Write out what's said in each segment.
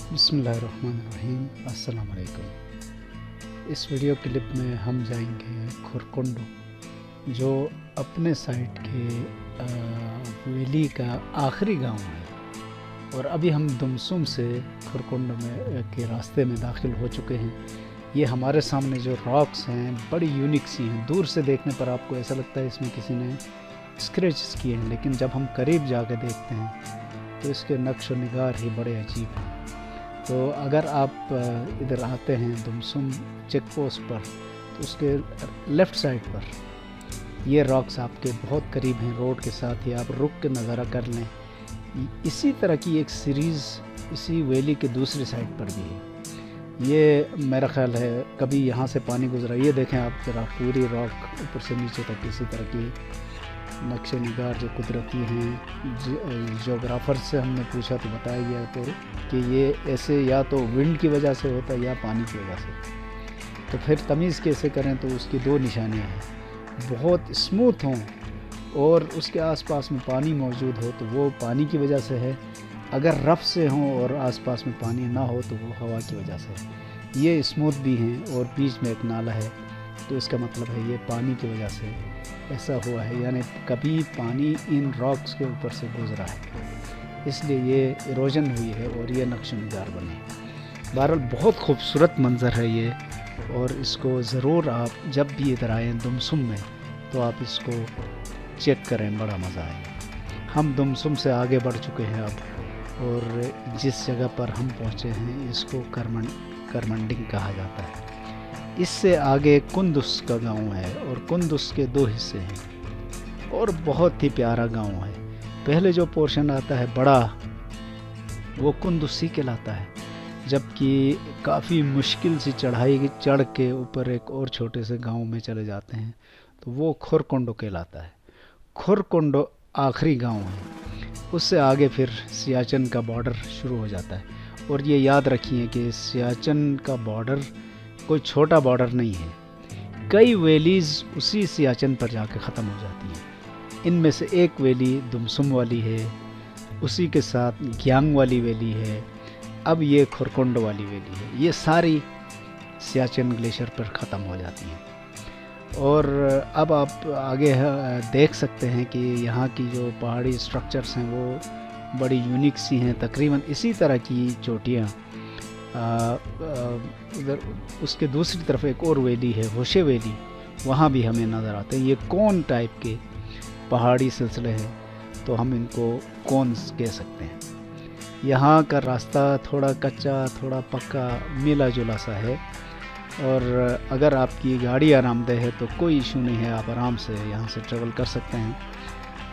بسم اللہ الرحمن الرحیم، السلام علیکم۔ اس ویڈیو کلپ میں ہم جائیں گے کھرکنڈو، جو اپنے سائٹ کے ویلی کا آخری گاؤں ہے، اور ابھی ہم دمسم سے کھرکنڈو میں کے راستے میں داخل ہو چکے ہیں۔ یہ ہمارے سامنے جو راکس ہیں بڑی یونیک سی ہیں، دور سے دیکھنے پر آپ کو ایسا لگتا ہے اس میں کسی نے اسکریچز کیے ہیں، لیکن جب ہم قریب جا کے دیکھتے ہیں تو اس کے نقش و نگار ہی بڑے عجیب ہیں۔ تو اگر آپ ادھر آتے ہیں دمسم چیک پوسٹ پر، تو اس کے لیفٹ سائڈ پر یہ راکس آپ کے بہت قریب ہیں، روڈ کے ساتھ ہی آپ رک کے نظارہ کر لیں۔ اسی طرح کی ایک سیریز اسی ویلی کے دوسری سائڈ پر بھی ہے۔ یہ میرا خیال ہے کبھی یہاں سے پانی گزرا، یہ دیکھیں آپ ذرا پوری راک اوپر سے نیچے تک اسی طرح کی نقش و نگار جو قدرتی ہیں۔ جیوگرافر سے ہم نے پوچھا تو بتایا گیا تو کہ یہ ایسے یا تو ونڈ کی وجہ سے ہوتا ہے یا پانی کی وجہ سے۔ تو پھر تمیز کیسے کریں؟ تو اس کی دو نشانیاں ہیں، بہت اسموتھ ہوں اور اس کے آس پاس میں پانی موجود ہو تو وہ پانی کی وجہ سے ہے، اگر رف سے ہوں اور آس پاس میں پانی نہ ہو تو وہ ہوا کی وجہ سے ہے۔ یہ اسموتھ بھی ہیں اور بیچ میں ایک نالا ہے، تو اس کا مطلب ہے یہ پانی کی وجہ سے ایسا ہوا ہے، یعنی کبھی پانی ان راکس کے اوپر سے گزرا ہے، اس لیے یہ ایروجن ہوئی ہے اور یہ نقش و نگار بنے۔ بہرحال بہت خوبصورت منظر ہے یہ، اور اس کو ضرور آپ جب بھی ادھر آئیں دمسم میں تو آپ اس کو چیک کریں، بڑا مزہ آئے گا۔ ہم دمسم سے آگے بڑھ چکے ہیں اب، اور جس جگہ پر ہم پہنچے ہیں اس کو کرمنڈنگ کہا جاتا ہے۔ اس سے آگے کندس کا گاؤں ہے، اور کندس کے دو حصے ہیں اور بہت ہی پیارا گاؤں ہے۔ پہلے جو پورشن آتا ہے بڑا، وہ کندسی کہلاتا ہے، جبکہ کافی مشکل سی چڑھائی چڑھ کے اوپر ایک اور چھوٹے سے گاؤں میں چلے جاتے ہیں تو وہ کھرکنڈو کہلاتا ہے۔ کھرکنڈو آخری گاؤں ہے، اس سے آگے پھر سیاچن کا بارڈر شروع ہو جاتا ہے۔ اور یہ یاد رکھیے کہ سیاچن کا بارڈر کوئی چھوٹا بارڈر نہیں ہے، کئی ویلیز اسی سیاچن پر جا کے ختم ہو جاتی ہیں۔ ان میں سے ایک ویلی دمسم والی ہے، اسی کے ساتھ گیانگ والی ویلی ہے، اب یہ کھرکنڈو والی ویلی ہے۔ یہ ساری سیاچن گلیشیر پر ختم ہو جاتی ہیں۔ اور اب آپ آگے دیکھ سکتے ہیں کہ یہاں کی جو پہاڑی سٹرکچرز ہیں وہ بڑی یونیک سی ہیں، تقریباً اسی طرح کی چوٹیاں ادھر اس کے دوسری طرف ایک اور ویلی ہے ہوشے ویلی، وہاں بھی ہمیں نظر آتے ہیں۔ یہ کون ٹائپ کے پہاڑی سلسلے ہیں، تو ہم ان کو کونز کہہ سکتے ہیں۔ یہاں کا راستہ تھوڑا کچا تھوڑا پکا ملا جلا سا ہے، اور اگر آپ کی گاڑی آرام دہ ہے تو کوئی ایشو نہیں ہے، آپ آرام سے یہاں سے ٹریول کر سکتے ہیں،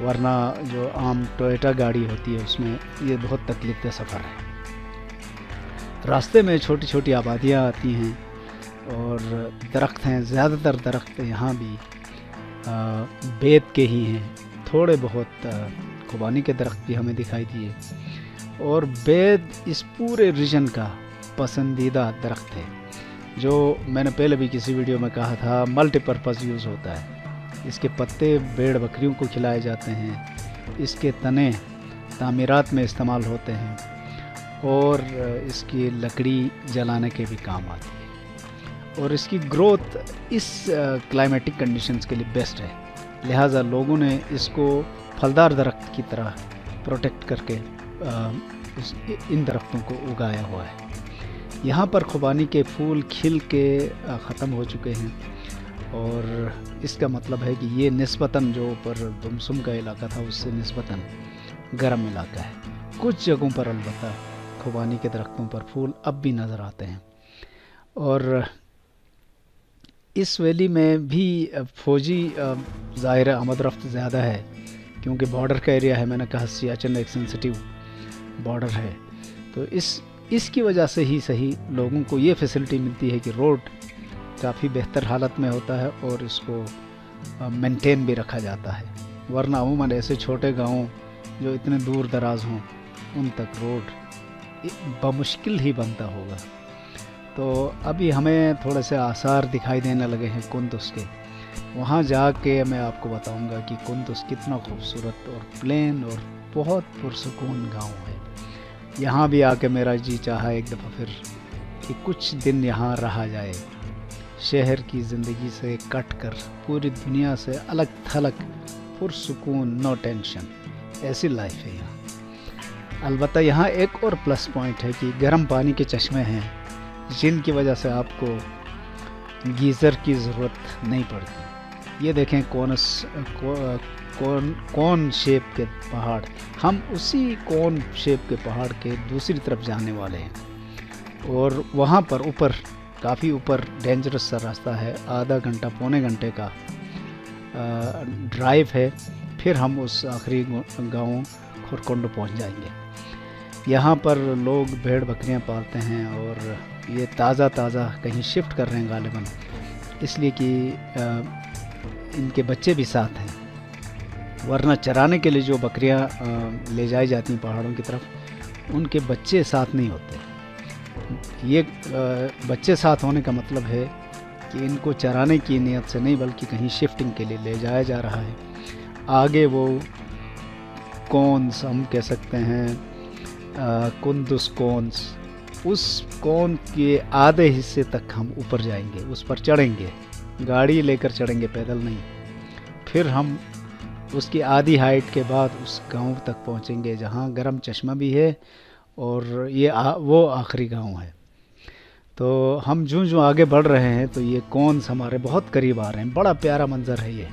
ورنہ جو عام ٹویوٹا گاڑی ہوتی ہے اس میں یہ بہت تکلیف دہ سفر ہے۔ راستے میں چھوٹی چھوٹی آبادیاں آتی ہیں اور درخت ہیں، زیادہ تر درخت یہاں بھی بید کے ہی ہیں، تھوڑے بہت خوبانی کے درخت بھی ہمیں دکھائی دیے، اور بید اس پورے ریجن کا پسندیدہ درخت ہے، جو میں نے پہلے بھی کسی ویڈیو میں کہا تھا ملٹی پرپز یوز ہوتا ہے۔ اس کے پتے بھیڑ بکریوں کو کھلائے جاتے ہیں، اس کے تنے تعمیرات میں استعمال ہوتے ہیں، اور اس کی لکڑی جلانے کے بھی کام آتی ہے، اور اس کی گروتھ اس کلائمیٹک کنڈیشنز کے لیے بیسٹ ہے، لہٰذا لوگوں نے اس کو پھلدار درخت کی طرح پروٹیکٹ کر کے ان درختوں کو اگایا ہوا ہے۔ یہاں پر خوبانی کے پھول کھل کے ختم ہو چکے ہیں، اور اس کا مطلب ہے کہ یہ نسبتاً جو اوپر دمسم کا علاقہ تھا اس سے نسبتاً گرم علاقہ ہے۔ کچھ جگہوں پر البتہ خوبانی کے درختوں پر پھول اب بھی نظر آتے ہیں۔ اور اس ویلی میں بھی فوجی ظاہر آمد رفت زیادہ ہے، کیونکہ بارڈر کا ایریا ہے، میں نے کہا سیاچن ایک سینسٹیو بارڈر ہے، تو اس کی وجہ سے ہی صحیح لوگوں کو یہ فیسلٹی ملتی ہے کہ روڈ کافی بہتر حالت میں ہوتا ہے اور اس کو مینٹین بھی رکھا جاتا ہے، ورنہ عموماً ایسے چھوٹے گاؤں جو اتنے دور دراز ہوں ان تک روڈ بمشکل ہی بنتا ہوگا۔ تو ابھی ہمیں تھوڑے سے آثار دکھائی دینے لگے ہیں کندس کے، وہاں جا کے میں آپ کو بتاؤں گا کہ کندس کتنا خوبصورت اور پلین اور بہت پرسکون گاؤں ہے۔ یہاں بھی آ کے میرا جی چاہا ایک دفعہ پھر کہ کچھ دن یہاں رہا جائے، شہر کی زندگی سے کٹ کر پوری دنیا سے الگ تھلگ، پرسکون، نو ٹینشن، ایسی لائف ہے یہاں۔ البتہ یہاں ایک اور پلس پوائنٹ ہے کہ گرم پانی کے چشمے ہیں، جن کی وجہ سے آپ کو گیزر کی ضرورت نہیں پڑتی۔ یہ دیکھیں کون شیپ کے پہاڑ، ہم اسی کون شیپ کے پہاڑ کے دوسری طرف جانے والے ہیں، اور وہاں پر اوپر، کافی اوپر ڈینجرس سا راستہ ہے، آدھا گھنٹہ پونے گھنٹے کا ڈرائیو ہے، پھر ہم اس آخری گاؤں کھورکنڈو پہنچ جائیں گے۔ یہاں پر لوگ بھیڑ بکریاں پالتے ہیں، اور یہ تازہ کہیں شفٹ کر رہے ہیں غالباً، اس لیے کہ ان کے بچے بھی ساتھ ہیں، ورنہ چرانے کے لیے جو بکریاں لے جائی جاتی ہیں پہاڑوں کی طرف، ان کے بچے ساتھ نہیں ہوتے۔ یہ بچے ساتھ ہونے کا مطلب ہے کہ ان کو چرانے کی نیت سے نہیں بلکہ کہیں شفٹنگ کے لیے لے جایا جا رہا ہے۔ آگے وہ کونس ہم کہہ سکتے ہیں، کندس کونس، اس کون کے آدھے حصے تک ہم اوپر جائیں گے، اس پر چڑھیں گے، گاڑی لے کر چڑھیں گے، پیدل نہیں۔ پھر ہم اس کی آدھی ہائٹ کے بعد اس گاؤں تک پہنچیں گے جہاں گرم چشمہ بھی ہے، اور یہ وہ آخری گاؤں ہے۔ تو ہم جو آگے بڑھ رہے ہیں تو یہ کونس ہمارے بہت قریب آ رہے ہیں۔ بڑا پیارا منظر ہے یہ،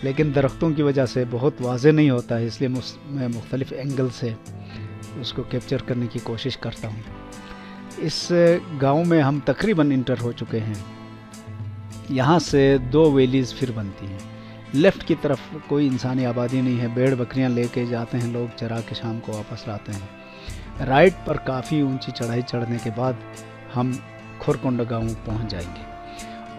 لیکن درختوں کی وجہ سے بہت واضح نہیں ہوتا ہے، اس لیے میں مختلف اینگل سے اس کو کیپچر کرنے کی کوشش کرتا ہوں۔ اس گاؤں میں ہم تقریباً انٹر ہو چکے ہیں۔ یہاں سے 2 ویلیز پھر بنتی ہیں۔ لیفٹ کی طرف کوئی انسانی آبادی نہیں ہے، بھیڑ بکریاں لے کے جاتے ہیں لوگ، چرا کے شام کو واپس لاتے ہیں۔ رائٹ پر کافی اونچی چڑھائی چڑھنے کے بعد ہم کھورکنڈو گاؤں پہنچ جائیں گے،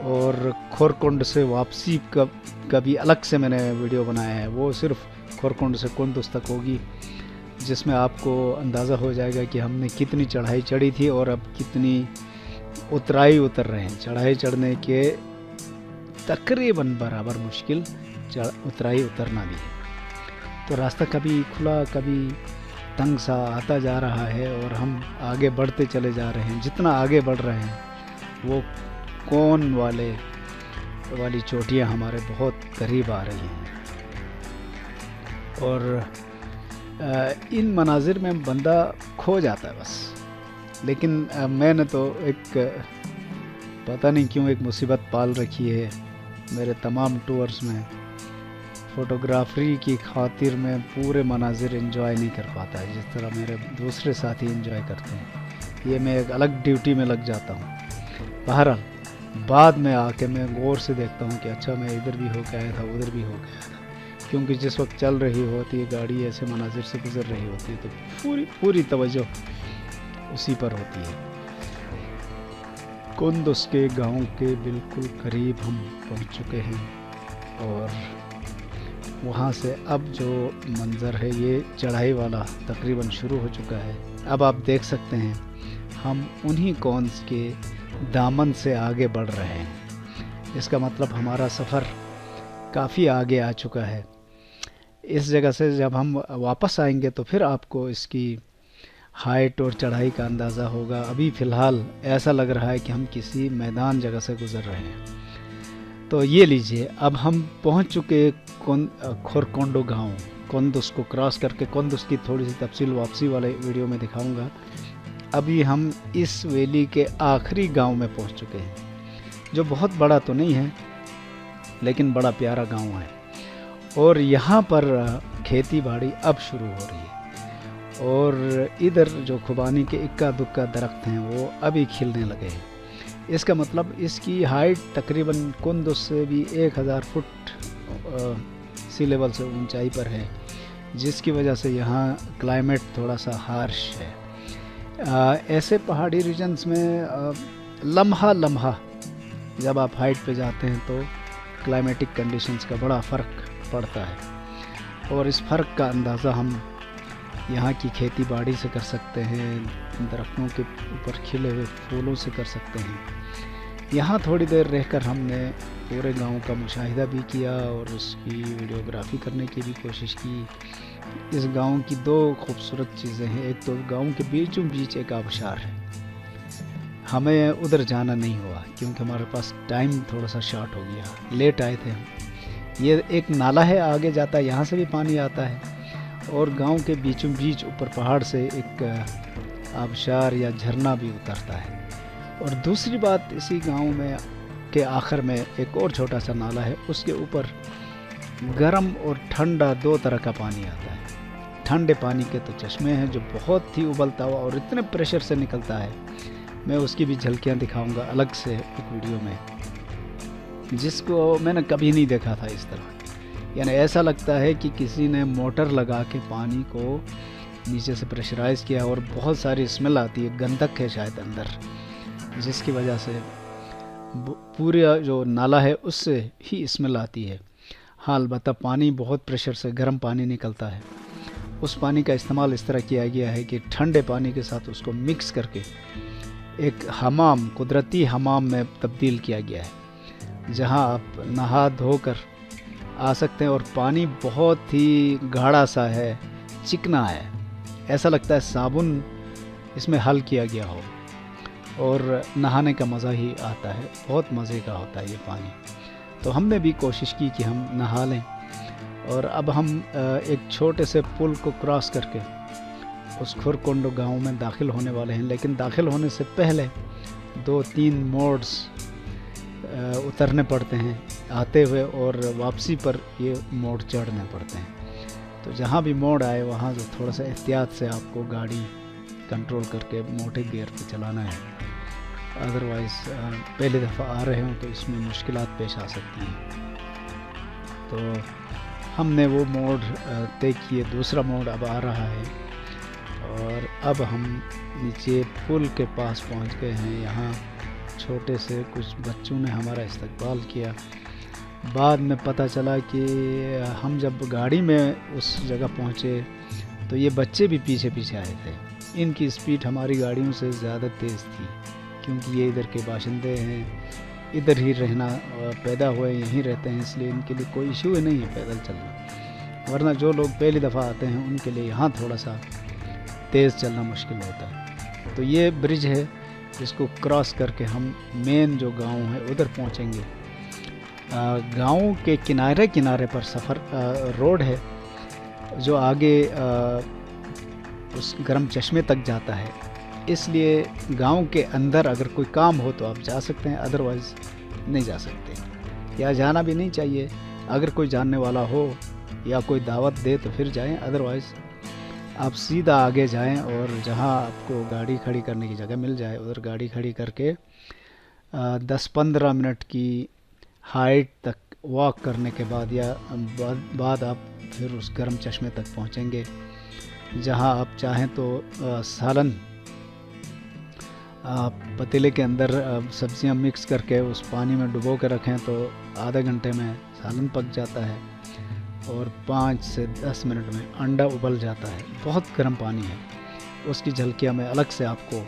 اور کھورکنڈو سے واپسی کا بھی الگ سے میں نے ویڈیو بنایا ہے، وہ صرف کھورکنڈو سے کندوز تک ہوگی، جس میں آپ کو اندازہ ہو جائے گا کہ ہم نے کتنی چڑھائی چڑھی تھی اور اب کتنی اترائی اتر رہے ہیں۔ چڑھائی چڑھنے کے تقریباً برابر مشکل اترائی اترنا بھی ہے، تو راستہ کبھی کھلا کبھی تنگ سا آتا جا رہا ہے، اور ہم آگے بڑھتے چلے جا رہے ہیں۔ جتنا آگے بڑھ رہے ہیں وہ کون والی چوٹیاں ہمارے بہت قریب آ رہی ہیں، اور ان مناظر میں بندہ کھو جاتا ہے بس۔ لیکن میں نے تو ایک پتہ نہیں کیوں ایک مصیبت پال رکھی ہے میرے تمام ٹورز میں، فوٹوگرافری کی خاطر میں پورے مناظر انجوائے نہیں کر پاتا ہے جس طرح میرے دوسرے ساتھی انجوائے کرتے ہیں۔ یہ میں ایک الگ ڈیوٹی میں لگ جاتا ہوں۔ بہرحال بعد میں آ کے میں غور سے دیکھتا ہوں کہ اچھا میں ادھر بھی ہو کے آیا تھا، ادھر بھی ہو کے آیا تھا، کیونکہ جس وقت چل رہی ہوتی ہے گاڑی، ایسے مناظر سے گزر رہی ہوتی ہے تو پوری توجہ اسی پر ہوتی ہے۔ کندوز کے گاؤں کے بالکل قریب ہم پہنچ چکے ہیں، اور وہاں سے اب جو منظر ہے یہ چڑھائی والا تقریباً شروع ہو چکا ہے۔ اب آپ دیکھ سکتے ہیں ہم انہی کونس کے دامن سے آگے بڑھ رہے ہیں۔ اس کا مطلب ہمارا سفر کافی آگے آ چکا ہے۔ اس جگہ سے جب ہم واپس آئیں گے تو پھر آپ کو اس کی ہائٹ اور چڑھائی کا اندازہ ہوگا۔ ابھی فی الحال ایسا لگ رہا ہے کہ ہم کسی میدان جگہ سے گزر رہے ہیں۔ تو یہ لیجئے، اب ہم پہنچ چکے کھورکنڈو گاؤں۔ کندوز کو کراس کر کے کندوز کی تھوڑی سی تفصیل واپسی والے ویڈیو میں دکھاؤں گا۔ ابھی ہم اس ویلی کے آخری گاؤں میں پہنچ چکے ہیں، جو بہت بڑا تو نہیں ہے لیکن بڑا پیارا گاؤں ہے، اور یہاں پر کھیتی باڑی اب شروع ہو رہی ہے، اور ادھر جو خوبانی کے اکا دکا درخت ہیں وہ ابھی کھلنے لگے ہیں۔ اس کا مطلب اس کی ہائٹ تقریباً کندوز سے بھی 1000 فٹ سی لیول سے اونچائی پر ہے، جس کی وجہ سے یہاں کلائمیٹ تھوڑا سا ہارش ہے۔ ایسے پہاڑی ریجنز میں لمحہ جب آپ ہائٹ پہ جاتے ہیں تو کلائمیٹک کنڈیشنز کا بڑا فرق پڑتا ہے، اور اس فرق کا اندازہ ہم یہاں کی کھیتی باڑی سے کر سکتے ہیں، درختوں کے اوپر کھلے ہوئے پھولوں سے کر سکتے ہیں۔ یہاں تھوڑی دیر رہ کر ہم نے پورے گاؤں کا مشاہدہ بھی کیا اور اس کی ویڈیوگرافی کرنے کی بھی کوشش کی، اس گاؤں کی دو خوبصورت چیزیں ہیں. ایک تو گاؤں کے بیچوں بیچ ایک آبشار ہے. ہمیں ادھر جانا نہیں ہوا کیونکہ ہمارے پاس ٹائم تھوڑا سا شارٹ ہو گیا, لیٹ آئے تھے ہم. یہ ایک نالا ہے آگے جاتا ہے, یہاں سے بھی پانی آتا ہے, اور گاؤں کے بیچوں بیچ اوپر پہاڑ سے ایک آبشار یا جھرنا بھی اترتا ہے. اور دوسری بات, اسی گاؤں میں کے آخر میں ایک اور چھوٹا سا نالا ہے, اس کے اوپر گرم اور ٹھنڈا دو طرح کا پانی آتا ہے. ٹھنڈے پانی کے تو چشمے ہیں جو بہت ہی ابلتا ہوا اور اتنے پریشر سے نکلتا ہے. میں اس کی بھی جھلکیاں دکھاؤں گا الگ سے ایک ویڈیو میں, جس کو میں نے کبھی نہیں دیکھا تھا اس طرح. یعنی ایسا لگتا ہے کہ کسی نے موٹر لگا کے پانی کو نیچے سے پریشرائز کیا, اور بہت ساری اسمیل آتی ہے, گندک ہے شاید اندر, جس کی وجہ سے پورا جو نالا ہے اس سے ہی اسمیل آتی ہے. ہاں البتہ پانی بہت پریشر سے گرم پانی نکلتا ہے. اس پانی کا استعمال اس طرح کیا گیا ہے کہ ٹھنڈے پانی کے ساتھ اس کو مکس کر کے ایک حمام, قدرتی حمام میں تبدیل کیا گیا ہے, جہاں آپ نہا دھو کر آ سکتے ہیں. اور پانی بہت ہی گاڑھا سا ہے, چکنا ہے, ایسا لگتا ہے صابن اس میں حل کیا گیا ہو, اور نہانے کا مزہ ہی آتا ہے. بہت مزے کا ہوتا ہے یہ پانی. تو ہم نے بھی کوشش کی کہ ہم نہا لیں. اور اب ہم ایک چھوٹے سے پل کو کراس کر کے اس کھرکنڈو گاؤں میں داخل ہونے والے ہیں. لیکن داخل ہونے سے پہلے 2-3 موڑز اترنے پڑتے ہیں آتے ہوئے, اور واپسی پر یہ موڑ چڑھنے پڑتے ہیں. تو جہاں بھی موڑ آئے وہاں سے تھوڑا سا احتیاط سے آپ کو گاڑی کنٹرول کر کے موٹے گیئر پہ چلانا ہے. ادروائز پہلی دفعہ آ رہے ہوں تو اس میں مشکلات پیش آ سکتی ہیں. تو ہم نے وہ موڑ طے کیے, دوسرا موڑ اب آ رہا ہے, اور اب ہم نیچے پل کے پاس پہنچ گئے ہیں. یہاں چھوٹے سے کچھ بچوں نے ہمارا استقبال کیا. بعد میں پتہ چلا کہ ہم جب گاڑی میں اس جگہ پہنچے تو یہ بچے بھی پیچھے پیچھے آئے تھے. ان کی اسپیڈ ہماری گاڑیوں سے زیادہ تیز تھی, کیونکہ یہ ادھر کے باشندے ہیں, ادھر ہی رہنا پیدا ہوئے, یہیں رہتے ہیں, اس لیے ان کے لیے کوئی ایشو ہی نہیں ہے پیدل چلنا. ورنہ جو لوگ پہلی دفعہ آتے ہیں ان کے لیے یہاں تھوڑا سا تیز چلنا مشکل ہوتا ہے. تو یہ برج ہے جس کو کراس کر کے ہم مین جو گاؤں ہے ادھر پہنچیں گے. گاؤں کے کنارے کنارے پر سفر روڈ ہے جو آگے اس گرم چشمے تک جاتا ہے. اس لیے گاؤں کے اندر اگر کوئی کام ہو تو آپ جا سکتے ہیں, ادروائز نہیں جا سکتے, یا جانا بھی نہیں چاہیے. اگر کوئی جاننے والا ہو یا کوئی دعوت دے تو پھر جائیں, ادروائز آپ سیدھا آگے جائیں, اور جہاں آپ کو گاڑی کھڑی کرنے کی جگہ مل جائے ادھر گاڑی کھڑی کر کے 10-15 منٹ کی ہائٹ تک واک کرنے کے بعد یا بعد آپ پھر اس گرم چشمے تک پہنچیں گے, جہاں آپ چاہیں تو سالن آپ پتیلے کے اندر سبزیاں مکس کر کے اس پانی میں ڈبو کے رکھیں تو آدھے گھنٹے میں سالن پک جاتا ہے, اور 5 سے 10 منٹ میں انڈا ابل جاتا ہے. بہت گرم پانی ہے. اس کی جھلکیاں میں الگ سے آپ کو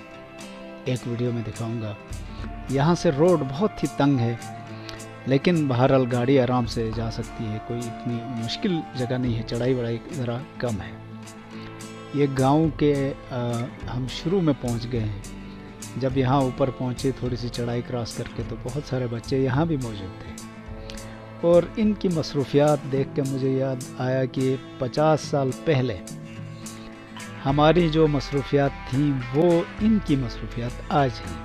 ایک ویڈیو میں دکھاؤں گا. یہاں سے روڈ بہت ہی تنگ ہے, لیکن بہرحال گاڑی آرام سے جا سکتی ہے, کوئی اتنی مشکل جگہ نہیں ہے, چڑھائی وڑھائی ذرا کم ہے. یہ گاؤں کے ہم شروع میں پہنچ گئے ہیں. جب یہاں اوپر پہنچے تھوڑی سی چڑھائی کراس کر کے تو بہت سارے بچے یہاں بھی موجود تھے, اور ان کی مصروفیات دیکھ کے مجھے یاد آیا کہ 50 سال پہلے ہماری جو مصروفیات تھیں وہ ان کی مصروفیات آج ہیں.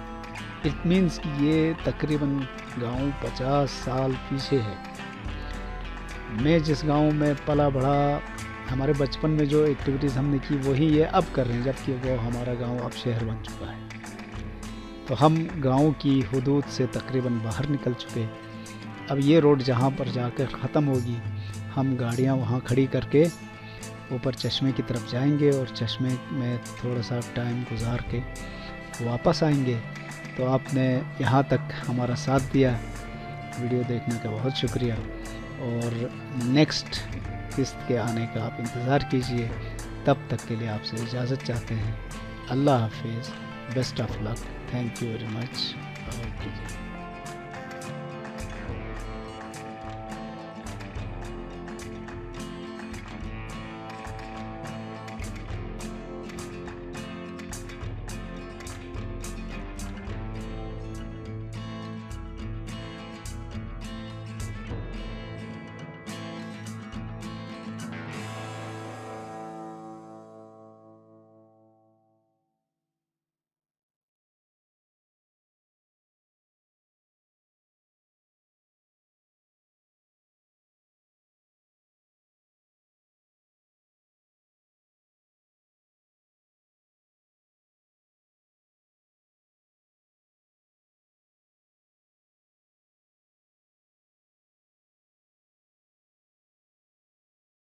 اٹ مینس کہ یہ تقریباً گاؤں 50 سال پیچھے ہے. میں جس گاؤں میں پلا بڑھا, ہمارے بچپن میں جو ایکٹیویٹیز ہم نے کی وہی یہ اب کر رہے ہیں, جبکہ وہ ہمارا گاؤں اب شہر بن چکا ہے. تو ہم گاؤں کی حدود سے تقریباً باہر نکل چکے. اب یہ روڈ جہاں پر جا کر ختم ہوگی, ہم گاڑیاں وہاں کھڑی کر کے اوپر چشمے کی طرف جائیں گے, اور چشمے میں تھوڑا سا ٹائم گزار کے واپس آئیں گے. تو آپ نے یہاں تک ہمارا ساتھ دیا, ویڈیو دیکھنے کا بہت شکریہ, اور نیکسٹ قسط کے آنے کا آپ انتظار کیجئے. تب تک کے لیے آپ سے اجازت چاہتے ہیں. اللہ حافظ, best of luck, thank you very much.